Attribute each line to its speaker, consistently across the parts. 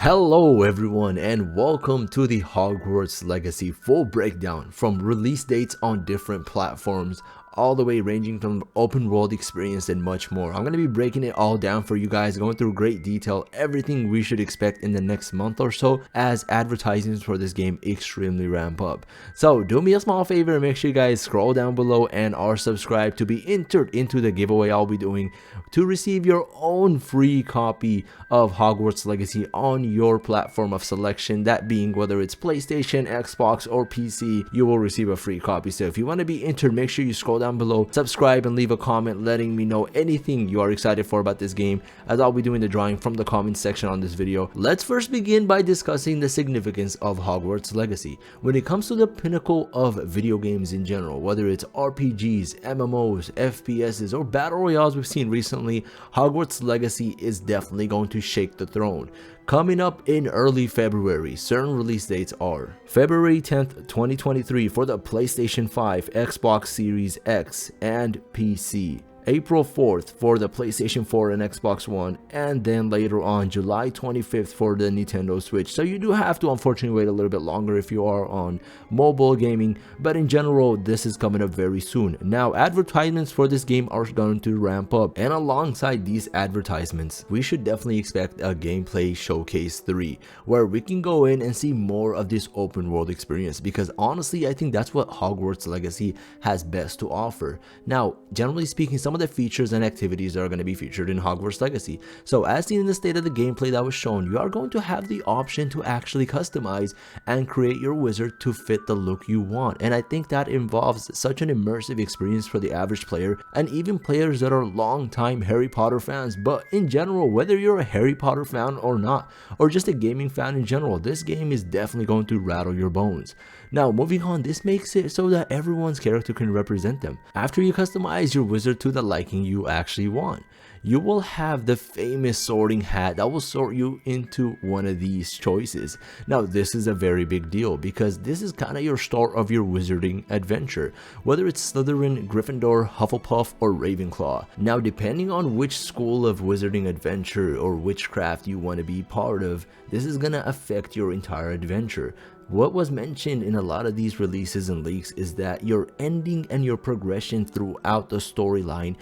Speaker 1: Hello everyone and welcome to the Hogwarts Legacy full breakdown from release dates on different platforms all the way ranging from open world experience and much more. I'm going to be breaking it all down for you guys, going through great detail, everything we should expect in the next month or so as advertisements for this game extremely ramp up. So do me a small favor, make sure you guys scroll down below and are subscribed to be entered into the giveaway I'll be doing to receive your own free copy of Hogwarts Legacy on your platform of selection, that being whether it's PlayStation, Xbox, or PC. You will receive a free copy. So if you want to be entered, make sure you scroll down below, subscribe, and leave a comment letting me know anything you are excited for about this game, as I'll be doing the drawing from the comment section on this video. Let's first begin by discussing the significance of Hogwarts Legacy. When it comes to the pinnacle of video games in general, whether it's RPGs, MMOs, FPSs, or battle royales we've seen recently, Hogwarts Legacy is definitely going to shake the throne. Coming up in early February, certain release dates are February 10th, 2023 for the PlayStation 5, Xbox Series X, and PC. April 4th for the PlayStation 4 and Xbox One, and then later on July 25th for the Nintendo Switch. So you do have to unfortunately wait a little bit longer if you are on mobile gaming, but in general this is coming up very soon. Now advertisements for this game are going to ramp up, and alongside these advertisements we should definitely expect a gameplay showcase 3 where we can go in and see more of this open world experience, because honestly I think that's what Hogwarts Legacy has best to offer. Now generally speaking, some of the features and activities that are going to be featured in Hogwarts Legacy. So as seen in the state of the gameplay that was shown, you are going to have the option to actually customize and create your wizard to fit the look you want, and I think that involves such an immersive experience for the average player and even players that are long-time Harry Potter fans. But in general, whether you're a Harry Potter fan or not, or just a gaming fan in general, this game is definitely going to rattle your bones. Now moving on, this makes it so that everyone's character can represent them. After you customize your wizard to the liking you actually want, you will have the famous sorting hat that will sort you into one of these choices. Now this is a very big deal because this is kind of your start of your wizarding adventure, whether it's Slytherin, Gryffindor, Hufflepuff, or Ravenclaw. Now depending on which school of wizarding adventure or witchcraft you want to be part of, this is gonna affect your entire adventure. What was mentioned in a lot of these releases and leaks is that your ending and your progression throughout the storyline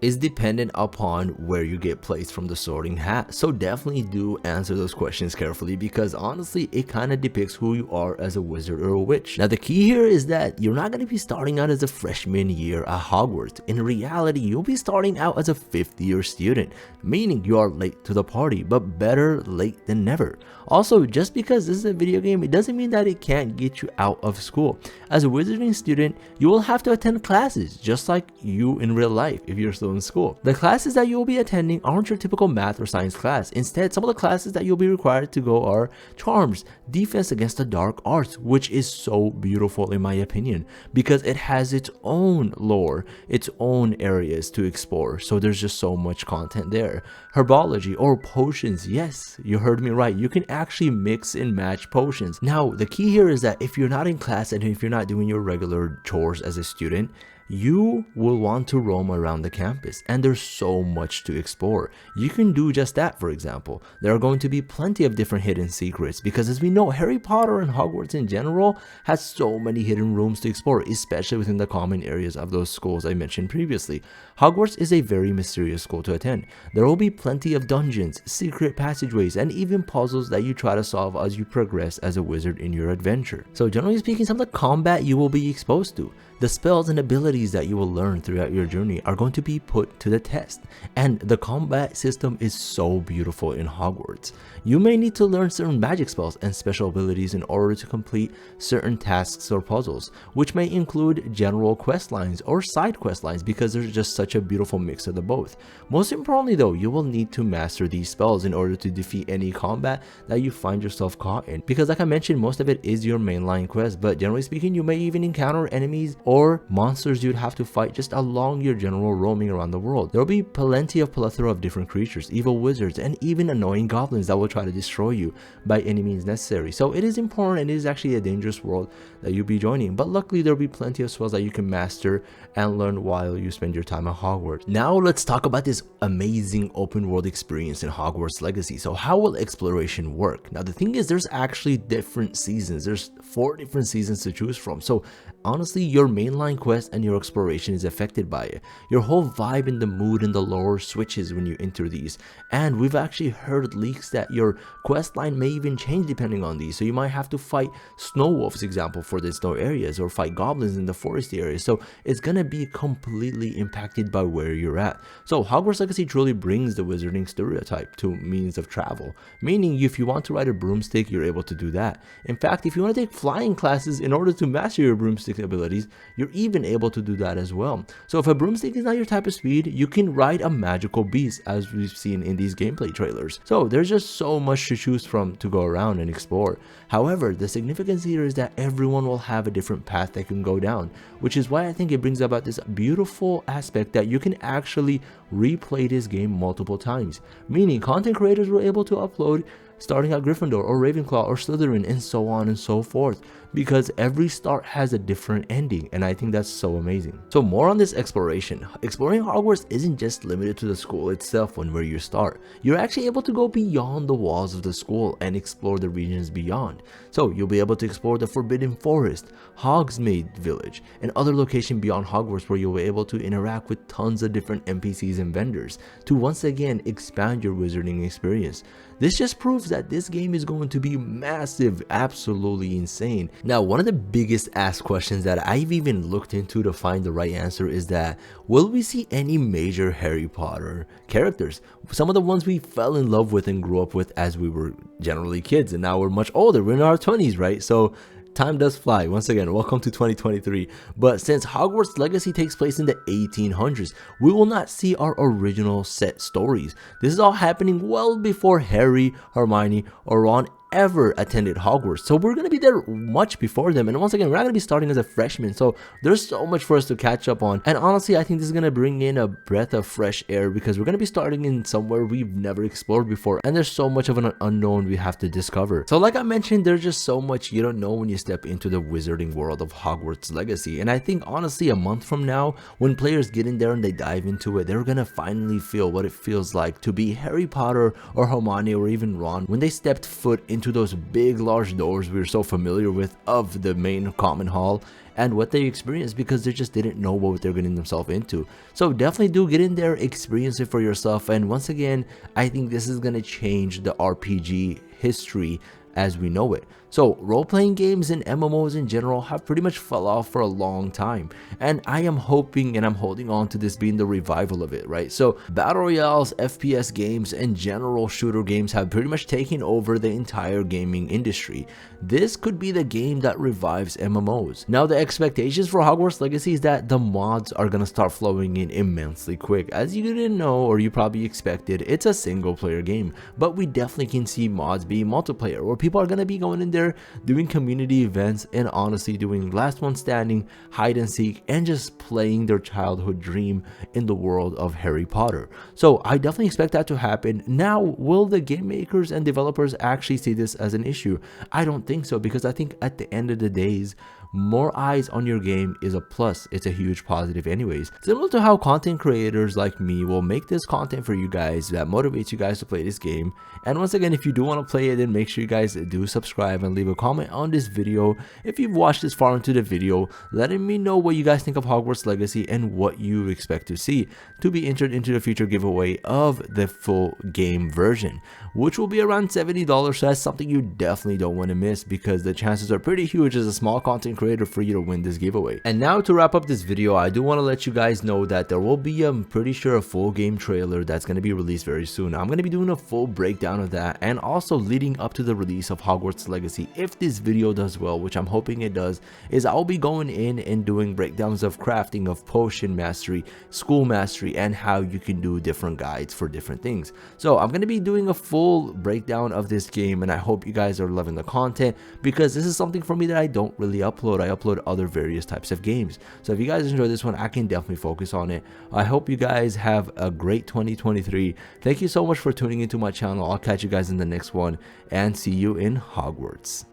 Speaker 1: is dependent upon where you get placed from the sorting hat. So definitely do answer those questions carefully, because honestly it kind of depicts who you are as a wizard or a witch. Now the key here is that you're not going to be starting out as a freshman year at Hogwarts. In reality, you'll be starting out as a 5th year student, meaning you are late to the party, but better late than never. Also, just because this is a video game, it doesn't mean that it can't get you out of school. As a wizarding student, you will have to attend classes just like you in real life if you're still in school. The classes that you'll be attending aren't your typical math or science class. Instead, some of the classes that you'll be required to go are charms, defense against the dark arts, which is so beautiful in my opinion because it has its own lore, its own areas to explore. So there's just so much content there. Herbology or potions, yes, you heard me right, you can actually mix and match potions. Now the key here is that if you're not in class and if you're not doing your regular chores as a student, you will want to roam around the campus, and there's so much to explore. You can do just that. For example, there are going to be plenty of different hidden secrets, because as we know, Harry Potter and Hogwarts in general has so many hidden rooms to explore, especially within the common areas of those schools I mentioned previously. Hogwarts is a very mysterious school to attend. There will be plenty of dungeons, secret passageways, and even puzzles that you try to solve as you progress as a wizard in your adventure. So generally speaking, some of the combat you will be exposed to, the spells and abilities that you will learn throughout your journey are going to be put to the test, and the combat system is so beautiful in Hogwarts. You may need to learn certain magic spells and special abilities in order to complete certain tasks or puzzles, which may include general quest lines or side quest lines, because there's just such a beautiful mix of the both. Most importantly though, you will need to master these spells in order to defeat any combat that you find yourself caught in, because like I mentioned, most of it is your mainline quest, but generally speaking you may even encounter enemies or monsters you'd have to fight just along your general roaming around the world. There will be plenty of plethora of different creatures, evil wizards, and even annoying goblins that will try to destroy you by any means necessary. So it is important, and it is actually a dangerous world that you'll be joining, but luckily there will be plenty of spells that you can master and learn while you spend your time at Hogwarts. Now let's talk about this amazing open world experience in Hogwarts Legacy. So how will exploration work? Now the thing is, there's actually different seasons. There's 4 different seasons to choose from. So honestly, your mainline quest and your exploration is affected by it. Your whole vibe and the mood and the lore switches when you enter these, and we've actually heard leaks that your quest line may even change depending on these. So you might have to fight snow wolves, example, for the snow areas, or fight goblins in the forest areas. So it's gonna be completely impacted by where you're at. So Hogwarts Legacy truly brings the wizarding stereotype to means of travel, meaning if you want to ride a broomstick, you're able to do that. In fact, if you want to take flying classes in order to master your broomstick abilities, you're even able to do that as well. So if a broomstick is not your type of speed, you can ride a magical beast, as we've seen in these gameplay trailers. So there's just so much to choose from to go around and explore. However, the significance here is that everyone will have a different path they can go down, which is why I think it brings about this beautiful aspect that you can actually replay this game multiple times, meaning content creators were able to upload starting at Gryffindor or Ravenclaw or Slytherin and so on and so forth, because every start has a different ending, and I think that's so amazing. So more on this exploration. Exploring Hogwarts isn't just limited to the school itself when where you start. You're actually able to go beyond the walls of the school and explore the regions beyond. So you'll be able to explore the Forbidden Forest, Hogsmeade Village, and other locations beyond Hogwarts where you'll be able to interact with tons of different NPCs and vendors to once again expand your wizarding experience. This just proves that this game is going to be massive, absolutely insane. Now, one of the biggest asked questions that I've even looked into to find the right answer is that, will we see any major Harry Potter characters? Some of the ones we fell in love with and grew up with as we were generally kids, and now we're much older, we're in our 20s, right? So time does fly. Once again, welcome to 2023. But since Hogwarts Legacy takes place in the 1800s, we will not see our original set stories. This is all happening well before Harry, Hermione, or Ron ever attended Hogwarts. So we're going to be there much before them, and once again, we're not going to be starting as a freshman, so there's so much for us to catch up on. And honestly, I think this is going to bring in a breath of fresh air, because we're going to be starting in somewhere we've never explored before, and there's so much of an unknown we have to discover. So like I mentioned, there's just so much you don't know when you step into the wizarding world of Hogwarts Legacy. And I think honestly, a month from now, when players get in there and they dive into it, they're going to finally feel what it feels like to be Harry Potter or Hermione or even Ron when they stepped foot into those big large doors we're so familiar with of the main common hall, and what they experienced, because they just didn't know what they're getting themselves into. So definitely do get in there, experience it for yourself. And once again, I think this is going to change the RPG history as we know it. So role-playing games and MMOs in general have pretty much fell off for a long time, and I am hoping and I'm holding on to this being the revival of it, right? So battle royales, FPS games, and general shooter games have pretty much taken over the entire gaming industry. This could be the game that revives MMOs. Now the expectations for Hogwarts Legacy is that the mods are gonna start flowing in immensely quick. As you didn't know, or you probably expected, it's a single player game, but we definitely can see mods being multiplayer, where people are gonna be going in there doing community events and honestly doing last one standing, hide and seek, and just playing their childhood dream in the world of Harry Potter. So I definitely expect that to happen. Now, will the game makers and developers actually see this as an issue? I don't think so, because I think at the end of the days, more eyes on your game is a plus. It's a huge positive anyways. Similar to how content creators like me will make this content for you guys that motivates you guys to play this game. And once again, if you do want to play it, then make sure you guys do subscribe and leave a comment on this video. If you've watched this far into the video, letting me know what you guys think of Hogwarts Legacy and what you expect to see to be entered into the future giveaway of the full game version, which will be around $70. So that's something you definitely don't want to miss, because the chances are pretty huge as a small content creator for you to win this giveaway. And now to wrap up this video, I do want to let you guys know that there will be, I'm pretty sure, a full game trailer that's going to be released very soon. I'm going to be doing a full breakdown of that, and also leading up to the release of Hogwarts Legacy, if this video does well, which I'm hoping it does, is I'll be going in and doing breakdowns of crafting, of potion mastery, school mastery, and how you can do different guides for different things. So I'm going to be doing a full breakdown of this game, and I hope you guys are loving the content, because this is something for me that I don't really upload I upload other various types of games. So if you guys enjoy this one, I can definitely focus on it. I hope you guys have a great 2023. Thank you so much for tuning into my channel. I'll catch you guys in the next one, and see you in Hogwarts.